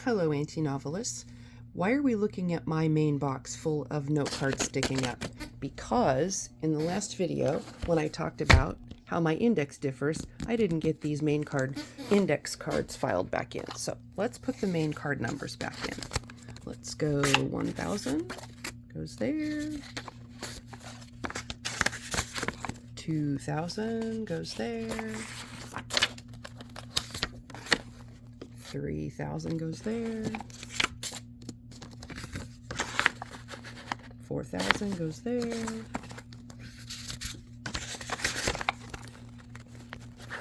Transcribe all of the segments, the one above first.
Hello, anti-novelists. Why are we looking at my main box full of note cards sticking up? Because in the last video, when I talked about how my index differs, I didn't get these main card index cards filed back in. So let's put the main card numbers back in. Let's go 1000, goes there. 2000 goes there. 3000 goes there. 4000 goes there.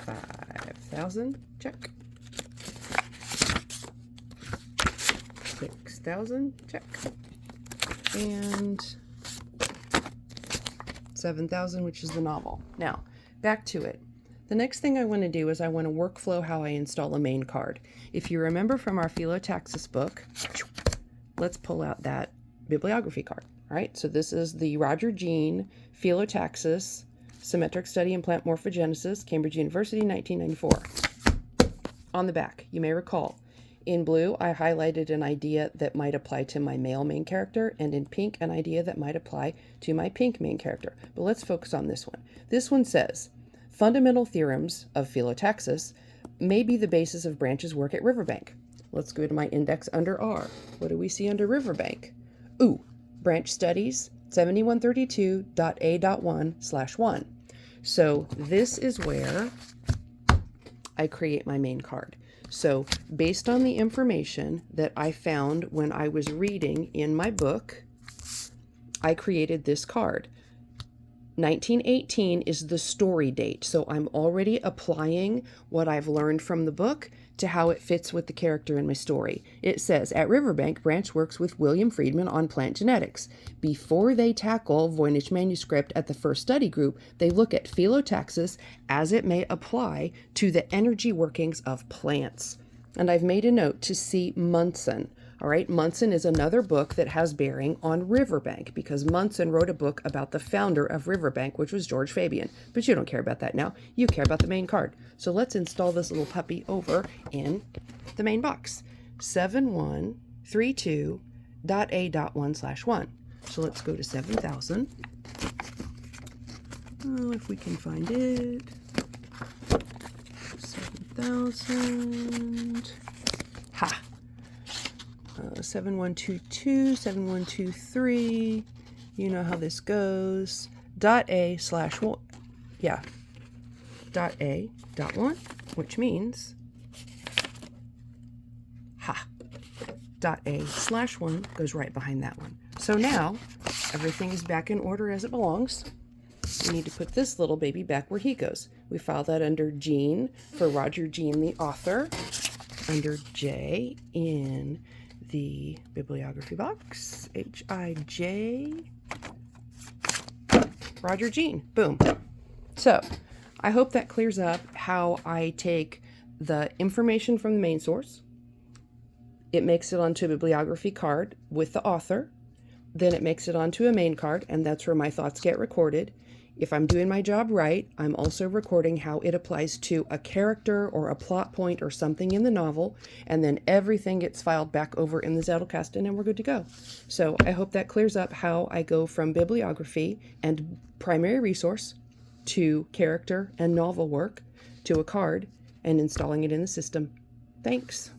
5000, check. 6000, check. And 7000, which is the novel. Now, back to it. The next thing I want to do is I want to workflow how I install a main card. If you remember from our Philotaxis book, let's pull out that bibliography card. All right, so this is the Roger Jean Philotaxis Symmetric Study in Plant Morphogenesis, Cambridge University, 1994. On the back, you may recall, in blue, I highlighted an idea that might apply to my male main character, and in pink, an idea that might apply to my pink main character. But let's focus on this one. This one says, fundamental theorems of Philotaxis may be the basis of Branch's work at Riverbank. Let's go to my index under R. What do we see under Riverbank? Ooh, Branch Studies 7132.A.1/1. So this is where I create my main card. So based on the information that I found when I was reading in my book, I created this card. 1918 is the story date, so I'm already applying what I've learned from the book to how it fits with the character in my story. It says, at Riverbank, Branch works with William Friedman on plant genetics. Before they tackle Voynich manuscript at the first study group, they look at Philotaxis as it may apply to the energy workings of plants. And I've made a note to see Munson. All right, Munson is another book that has bearing on Riverbank because Munson wrote a book about the founder of Riverbank, which was George Fabian. But you don't care about that now. You care about the main card. So let's install this little puppy over in the main box. 7132.A.1/1. So let's go to 7000. Oh, if we can find it. 7000. Ha! 7122, 7123, you know how this goes, .A/1, yeah, .A.1, which means, .A/1 goes right behind that one. So now, everything is back in order as it belongs. We need to put this little baby back where he goes. We file that under Jean for Roger Jean, the author, under J in the bibliography box, H-I-J, Roger Jean, boom. So I hope that clears up how I take the information from the main source, it makes it onto a bibliography card with the author, then it makes it onto a main card, and that's where my thoughts get recorded. If I'm doing my job right, I'm also recording how it applies to a character or a plot point or something in the novel, and then everything gets filed back over in the Zettelkasten and we're good to go. So I hope that clears up how I go from bibliography and primary resource to character and novel work to a card and installing it in the system. Thanks.